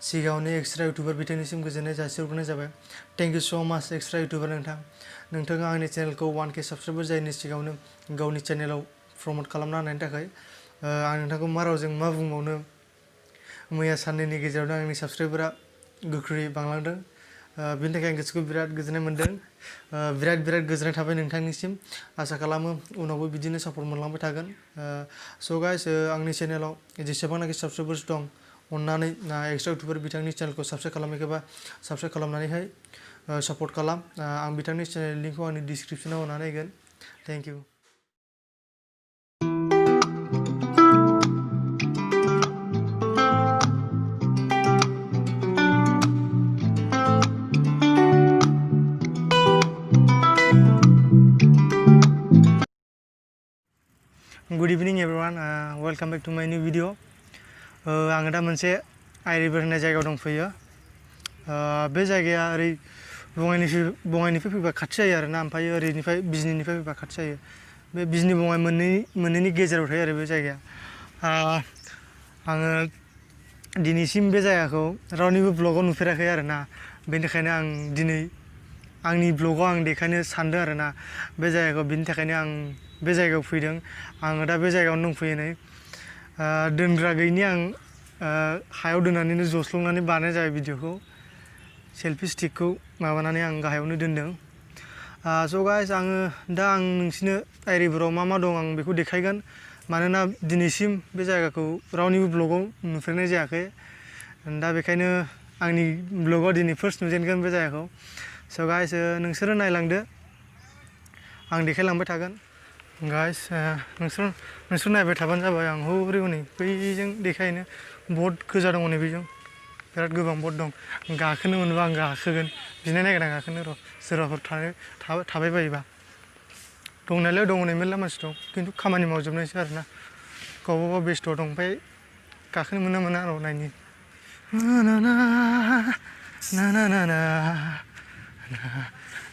सिगाङावनो extra YouTuber बिथांनिसिम गोजोननाय जासिहरग्रोनाय जाबाय। थेंक इउ स' माच एक्सट्रा इउटुबार नोंथाङा आंनि चेनेलखौ 1K साबस्क्राइबार जायैनि सिगाङावनो गावनि चेनेलाव प्रमट खालामना होनायनि थाखाय आं नोंथांखौ मा रावजों मा बुंबावनो। मैया साननैनि गेजेरावनो आंनि साबस्क्राइबारा गोख्रै बांलांदों। बिनि थाखाय आं गोसोखौ बिराद गोजोननाय मोन्दों। बिराद गोजोननाय थाबाय नोंथांनिसिम। आसा खालामो उनावबो बिदिनो सापर्ट मोनलांबाय थागोन। स' गाइस आंनि चेनेलाव जेसेबांनाखि साबस्क्राइबार्स दं अन्नानै एक्सट्रा इउटुबार बिथांनि चेनेलखौ साबस्क्राइब खालामाखैबा साबस्क्राइब खालामनानैहाय सापर्ट खालाम। आं बिथांनि चेनेल लिंकखौ आंनि डिसक्रिपसनाव होनानै होगोन। Thank you. Good evening everyone, welcome back to my new video. आङो दा मोनसे आइरिभार होननाय जायगायाव दंफैयो। बे जायगाया ओरै बङाइनिफ्राय फैबा खाथि जायो आरोना, ओमफ्राय ओरैनिफ्राय बिजनीनिफ्राय फैबा खाथि जायो। बे बिजनी बङाइ मोननैनि गेजेराव थायो आरो बे जायगाया। आङो दिनैसिम बे जायगाखौ रावनिबो ब्लगाव नुफेराखै आरोना, बेनि थाखायनो आं दिनै आंनि ब्लगाव आं देखायनो सानदों आरोना बे जायगाखौ। बिनि थाखायनो आं बे जायगायाव फैदों। आङो दा बे जायगायावनो दंफैयो नै। दोनग्रा गैयिनि आं हायाव दोननानैनो जस्लंनानै बानायनाय जाबाय भिडिअखौ। सेल्फि स्टिकखौ माबानानै आं गाहायावनो दोनदों। स' गाइस आं नोंसिनो आइरिभाराव मा दं आं बेखौ देखायगोन। मानोना दिनैसिम बे जायगाखौ रावनिबो ब्लगाव नुफेरनाय जायाखै। दा बेखायनो आंनि ब्लगाव दिनै फार्स्ट नुजेनगोन बे जायगाखौ। स' गाइस नोंसोरो नायलांदो, आं देखायलांबाय थागोन। गाइस नोंसोर नायबाय थाबानो जाबाय। आं हौरै हनै बैजों देखायनो बट गोजा दङ नै बेजों बिराद गोबां बट दं। गाखोनो मोनबा आं गाखोगोन, बिनाय नायगोन आं गाखोनो र' सोरबाफोर थाबाय बायोबा। दंनायालाय दङ नै मेरला मानसि दं, खिन्थु खामानि मावजोबनायसो आरोना, गावबा बेस्थ' दं। ओमफ्राय गाखोनो मोना र' नायनि।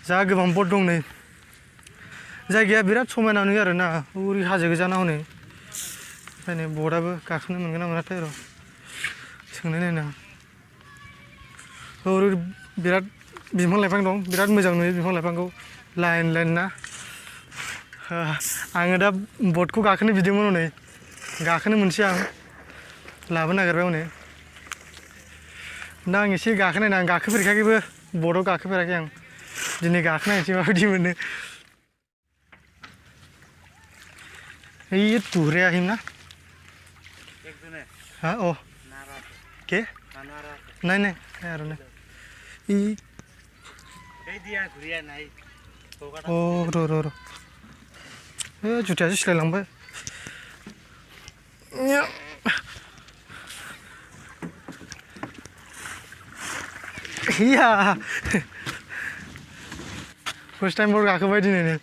जा गोबां बट दं नै। जायगाया बिराद समायना नुयो आरोना, ओरै हाजो गोजाना हनै। ओमफ्राय नै बटआबो गाखोनो मोनगोन ना मोनाथाय र' सोंनाय नायनो आं। ओरै बिराद बिफां लाइफां दं, बिराद मोजां नुयो बिफां लाइफांखौ लाइन ना। आङो दा बटखौ गाखोनो बिदोंमोन, हनै गाखोनो मोनसै आं। लाबोनो नागिरबाय हनै। दा आं एसे गाखोनायनो, आं गाखोफेरखायाखैबो, बटआव गाखोफेराखै आं। दिनै गाखोनायनोसै माबायदि मोनो। ये तू रहा है ना? एक दिन है। हाँ ओ के नहीं यार ने ये दिया घुरिया नहीं ओ रो ए जुटाया सिलायलांबाय। या फर्स्ट टाइम बट गाखोबाय दिनैनो।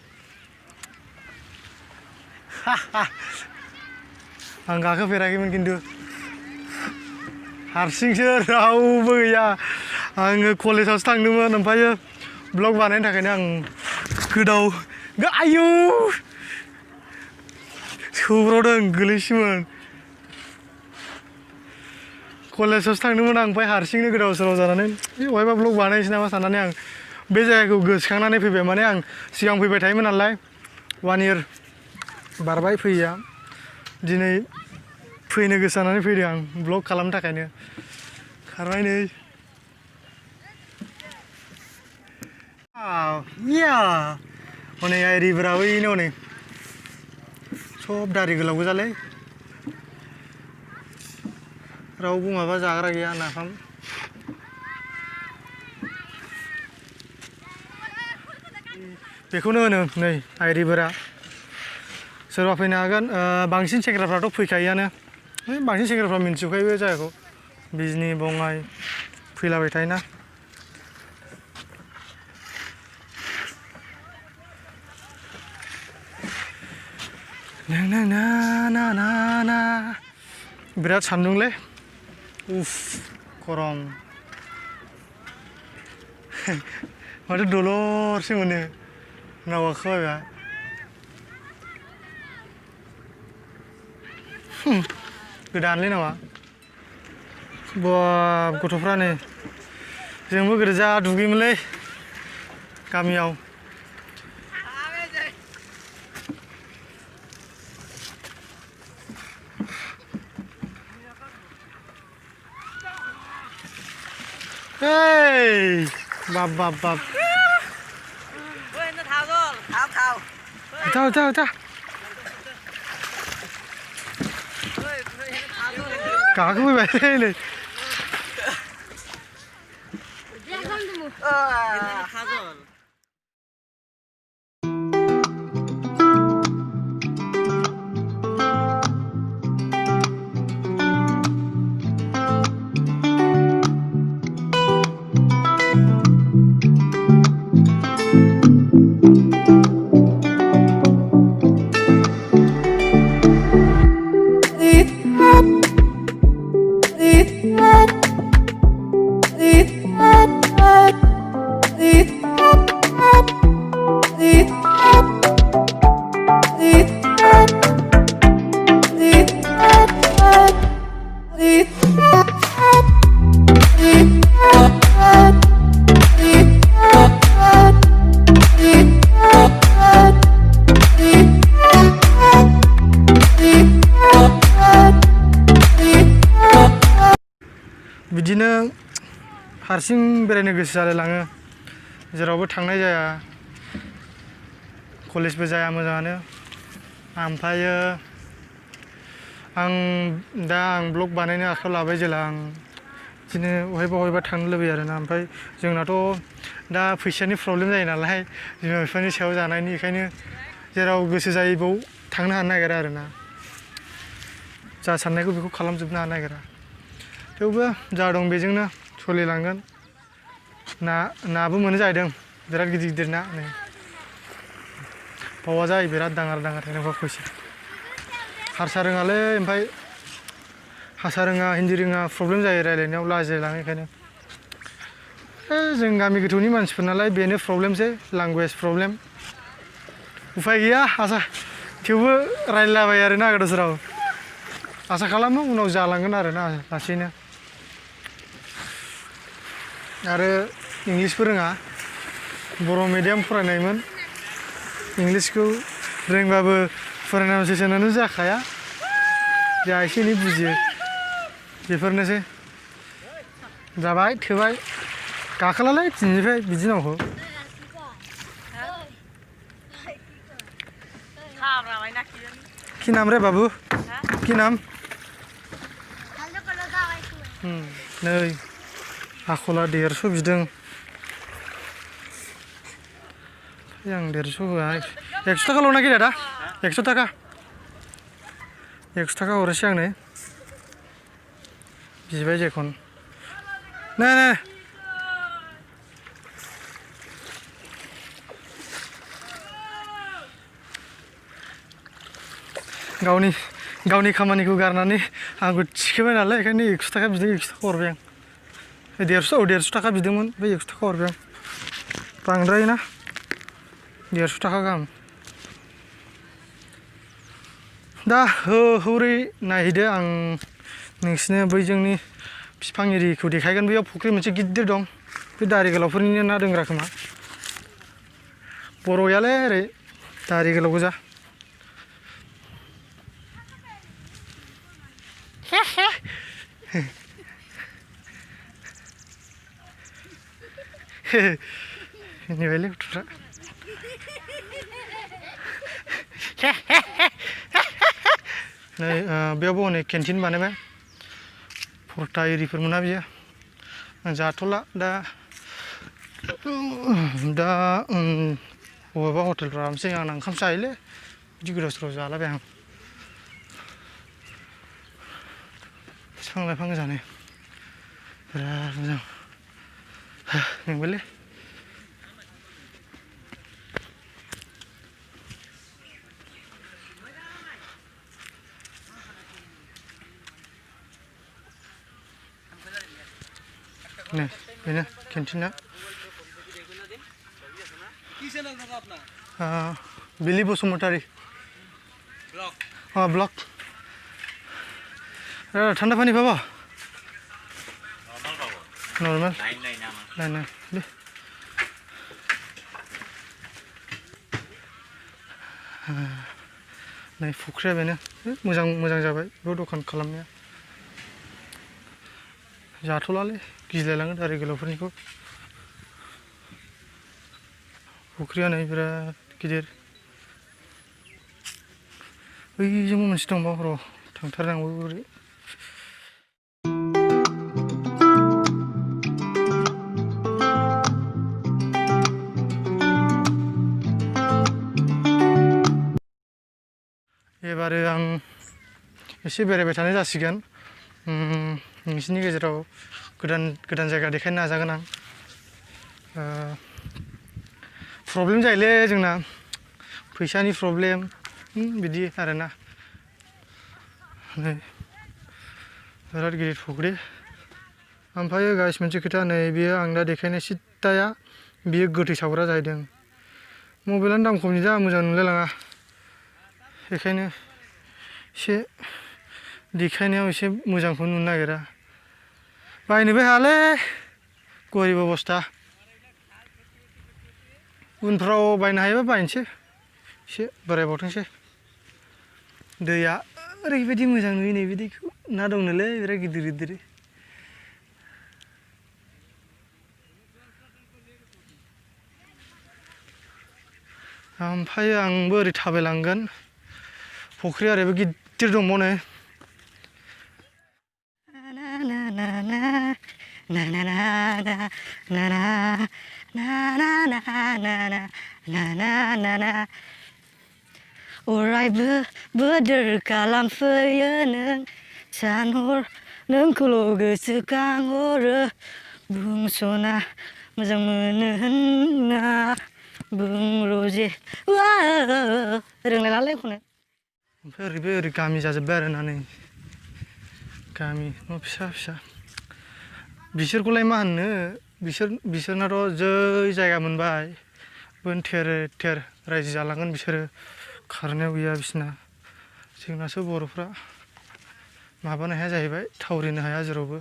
आं गाखोफेराखैमोन, खिन्थु हारसिंसो, रावबो गैया। आङो कलेजावसो थांदोंमोन, ओमफ्रायो ब्लग बानायनो थाखायनो आं आयौ सौग्रावदों, गोलैसैमोन। कलेजावसो थांदोंमोन आं, ओमफ्राय हारसिंनो गोदाव सोराव जानानै बहायबा ब्लग बानायनोसै नामा साननानै आं बे जायगाखौ गोसोखांनानै फैबाय। माने आं सिगां फैबाय थायोमोन नालाय, 1 इयार बारबाय फैयैया। दिनै फैनो गोसो जानानै फैदों आं ब्लग खालामनो थाखायनो। खारबाय नै। हनै आइरिभारा बैनो हनै सब दारि गोलाव गोजालै। रावबो माबा जाग्रा गैया, नाफाम। बेखौनो होनो नै आइरिभारा। सोरबा फैनो हागोन। बांसिन सेंग्राफ्राथ' फैखायोआनो, बांसिन सेंग्राफ्रा मिन्थिजोबखायो बे जायगाखौ। बिजनी बङाइ फैलाबाय थायोना। बिराद सान्दुंलै, उफ गरम। माथो दलरसो मोनो नाव गाखोबायबा। गोदानलै नावा बा गथ'फ्रा नै जोंबो गोदो जा दुगैयोमोनलै गामियाव Hey, bập bập bập. Nó thao đó, thao. Thao. Cả cái bài đây này. बिदिनो हारसिं बेरायनो गोसो जालायलाङो जेरावबो थांनाय जाया कलेजबो जाया मोजाङानो ओमफ्रायो आं ब्लग बानायनो आखायाव लाबाय जेला आं बिदिनो बहायबा थांनो लुबैयो आरोना ओमफ्राय जोंनाथ' दा फैसानि प्रब्लेम जायो नालाय बिमा बिफानि सायाव जानायनि बेखायनो जेराव गोसो जायो बेयाव थांनो हानो नागिरा आरोना जा साननायखौ बेखौ खालामजोबनो हानो नागिरा थेवबो जा दं बेजोंनो सोलिलांगोन नाबो मोनो जाहैदों बिराद गिदिर ना नै बावा जायो बिराद दाङार थांनांगौ फैसा हारसा रोङालै ओमफ्राय हारसा रोङा हिन्दी रोङा प्रब्लेम जायो रायलायनायाव लाजिलाङो बेखायनो जों गामि गोथौनि मानसिफोर नालाय बेनो प्रब्लेमसै लेंगुवेज प्रब्लेम उफाय गैया थेवबो रायलायलाबायो आरोना गोदाव सोराव आसा खालामो उनाव जालांगोन आरोना लासैनो आरो इंलिसबो रोङा बर' मिडियाम फरायनायमोन इंलिसखौ रोंबाबो प्रनाउन्सियेसनानो जाखाया जा एसे एनै बुजियो बेफोरनोसै जाबाय थोबाय गाखोलालै दिनैनिफ्राय बिदि नावखौ কি নাম রে বাবু কি নাম नै आखला 150 बिदों आं 150 होआ 100 थाखा ल'ना गिदा 100 थाखा 100 थाखा हरनोसै आं नै बिबाय जेखन नै गावनि खामानिखौ गारनानै आंखौ थिखोबाय नालाय बेखायनो 100 थाखा बिदों 100 थाखा हरबाय आं 150 थाखा बिदोंमोन बे 100 थाखा हरबाय आं बांद्राय ना 150 थाखा गाहाम दा हौरै नायहैदो आं नोंसिनो बै जोंनि बिफां एरिखौ देखायगोन बेयाव फुख्रि मोनसे गिदिर दं बे दारि गोलावफोरनिनो ना दोंग्रा खोमा बर' गैयालै ओरै दारि गोलाव गोजा Nivelli guttura. नै बेयावबो अनेक केन्टिन बानायबाय परटा एरिफोर मोना बियो जाथ'ला दा बबेबा हटेलफ्राव हाबनोसै आंना ओंखाम जायोलै बिदि गोदाव सोराव जालाबाय आं बिफां लाइफां गोजानो बिराद मोजां मेंबायलै नै बेनो केन्टिना बिलि बसुमतारी ब्लक ঠান্ডা পানি পাবা नर्मेल लाइन लाइन नामा लाइन दे नै फुख्रिया बेनो मोजां जाबाय बेयाव दखान खालामनाया जाथ'लालै गिलायलाङो दारि गोलावफोरनिखौ फुख्रिया नै बिराद गिदिर बैजोंबो मोनसे दंबावो र' थांथारनांगौ ओरै एबारो आं एसे बेरायबाय थानाय जासिगोन नोंसिनि गेजेराव गोदान जायगा देखायनो नाजागोन आं प्रब्लेम जायोलै जोंना फैसानि प्रब्लेम बिदि आरोना नै बिराद गिदिर फुख्रि ओमफ्राय गाइस मोनसे खोथा नै बियो आं दा देखायनाय सिद्दाया बियो गोथै सावग्रा जाहैदों मबाइलानो दाम खमनि जा मोजां नुलायलाङा बेखायनो एसे देखायनायाव एसे मोजांखौ नुनो नागिरा बायनोबो हायालै गरिब अबस्था उनफ्राव बायनो हायोबा बायनोसै एसे बोरायबावथोंसै दैया ओरैबायदि मोजां नुयो नैबे दैखौ ना दंनोलै बिराद गिदिर गिदिर ओमफ्राय आंबो ओरै थाबायलांगोन फुख्रिया ओरैबो गिदिर दंबाव नै अरायबो बोदोर खालामफैयो नों सानहर नोंखौल' गोसोखांहरो बुंस'ना मोजां मोनो होनना बुंरजे रोंलायलालै खनो ओमफ्राय ओरैबो ओरै गामि जाजोब्बाय आरोना नै गामि न' फिसा फिसा बिसोरखौलाय मा होननो बिसोरनाथ' जै जायगा मोनबाय बोन थेर थेर रायजो जालांगोन बिसोरो खारनायाव गैया बिसोरना जोंनासो बर'फ्रा माबानो हाया जाहैबाय थावरिनो हाया जेरावबो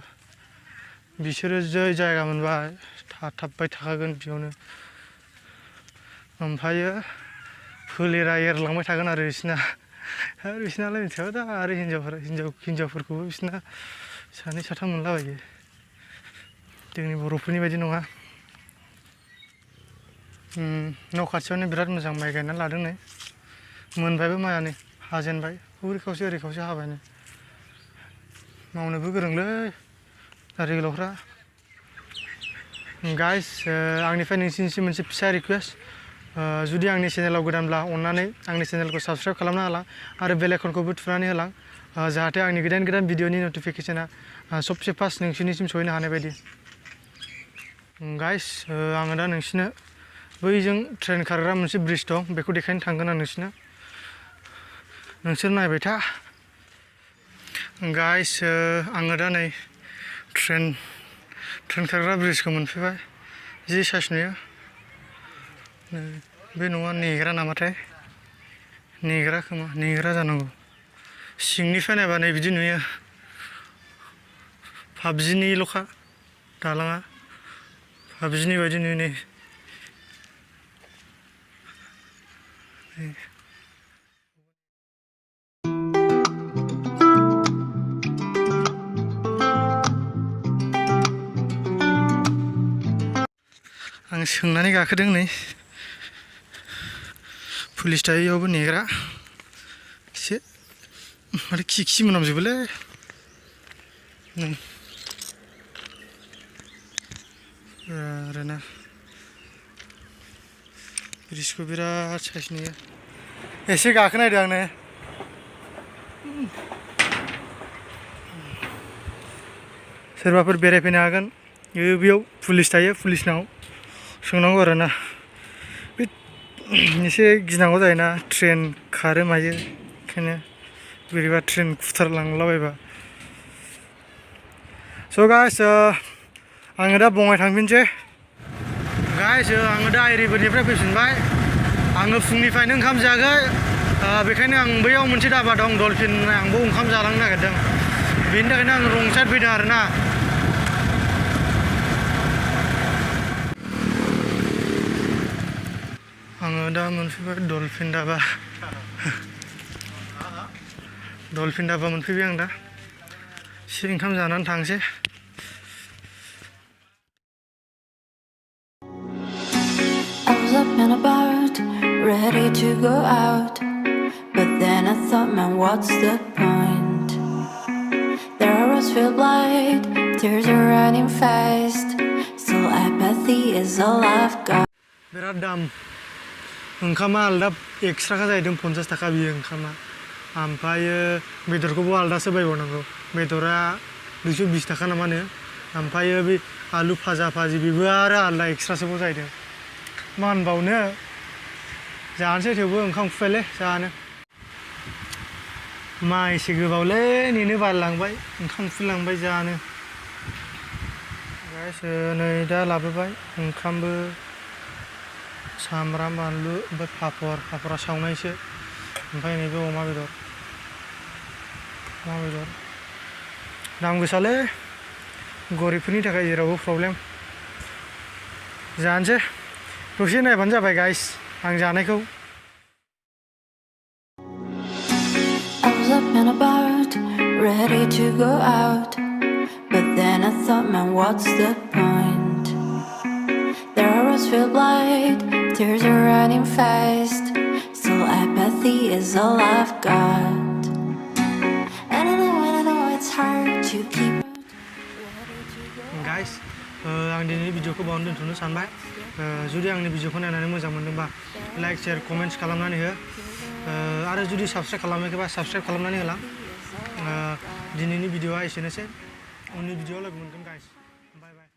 बिसोरो जै जायगा मोनबाय थाथाबबाय थाखागोन बेयावनो ओमफ्रायो फोलेरा एरलांबाय थागोन आरो बिसोरनालाय मिथियाबा दा आरो हिनजावफोरखौबो बिसोरना सानै साथाम मोनलाबायो जोंनि बर'फोरनि बायदि नङा न' खाथियावनो बिराद मोजां माइ गायनानै लादों नै मोनबायबो माइआ नै हाजेनबाय ओरै खावसे हाबायनो मावनोबो गोरोंलै दारि गोलावफ्रा गाइस आंनिफ्राय नोंसिनिसिम मोनसे फिसा रिकुवेस्ट जुदि आंनि चेनेलाव गोदानब्ला अननानै आंनि चेनेलखौ साबस्क्राइब खालामना होलां आरो बेल आइकनखौबो थुनानै होलां जाहाथे आंनि गोदान भिडिअनि नटिफिकेसना सबसे फार्स्ट नोंसिनिसिम सहैनो हानाय बायदि गाइस आङो दा नोंसिनो बैजों ट्रेन खारग्रा मोनसे ब्रिज दं बेखौ देखायनो थांगोन आं नोंसिनो नोंसोर नायबाय था गाइस आङो दा नै ट्रेन खारग्रा ब्रिजखौ मोनफैबाय जि साइस नुयो बे न'आ नेग्रा नामाथाय नेग्रा खोमा नेग्रा जानांगौ सिंनिफ्राय नायबा नै बिदि नुयो पाबजिनिल'खा दालाङा पाबजिनि बायदि नुयो नै आं सोंनानै गाखोदों नै पुलिस थायो इयावबो नेग्रा एसे माथो खि मोनामजोबोलै नै आरोना ब्रिजखौ बिराद साइस नुयो एसे गाखोनायदों आं नै सोरबाफोर बेरायफैनो हागोन बेयाव पुलिस थायो पुलिसनाव सोंनांगौ आरोना बे एसे गिनांगौ जायोना ट्रेन खारो मायो ओंखायनो बोरैबा ट्रेन खुथारलांलाबायबा स' गाइस आङो दा बङाइ थांफिनसै गाइस आङो दा एरिबोनिफ्राय फैफिनबाय आङो फुंनिफ्रायनो ओंखाम जायाखै बेखायनो आं बैयाव मोनसे धाबा दं डलफिन आंबो ओंखाम जालांनो नागिरदों बेनि थाखायनो आं रं साइड फैदों आरोना मोनफैबाय डलफिन दाबा डलफिन दाबा मोनफैबाय आं दा एसे ओंखाम जानानै थांसै I was up and about, ready to go out. But then I thought, man, what's the point? There are roads filled blind, tears are running fast. Still apathy is all I've got. बिराद दाम ओंखामा आलदा एक्सट्राखा जाहैदों 50 थाखा बियो ओंखामा ओमफ्रायो बेदरखौबो आलदासो बायबावनांगौ बेदरा 220 थाखा नामानो ओमफ्रायो बे आलु भाजा भाजि बेबो आरो आलदा एक्सट्रासोबाव जाहैदों मा होनबावनो जानोसै थेवबो ओंखाम उखैबायलै जानो मा एसे गोबावलै नेनो बालांबाय ओंखाम उखैलांबाय जानो गाइस नै दा लाबोबाय ओंखामबो सामब्राम बानलु ओमफ्राय पापरा सावनायसो ओमफ्राय नैबे अमा बेदर दाम गोसालै गरिबफोरनि थाखाय जेरावबो प्रब्लेम जानोसै दसे नायबानो जाबाय गाइस आं जानायखौ I was up and about, ready to go out. But then I thought, man, what's the point? There are roads filled blind, tears are running fast. Still apathy is all I've got. And I know it's hard to keep. Guys आं दिनै भिडिअखौ बावनो दोनथ'नो सानबाय जुदि आंनि भिडिअखौ नायनानै मोजां मोनदोंबा लाइक शेयार कमेन्ट्स खालामनानै हो आरो जुदि साबस्क्राइब खालामाखैबा साबस्क्राइब खालामनानै होला दिनैनि भिडिअआ एसेनोसै उननि भिडिअआव लोगो मोनगोन गाइस बाय बाय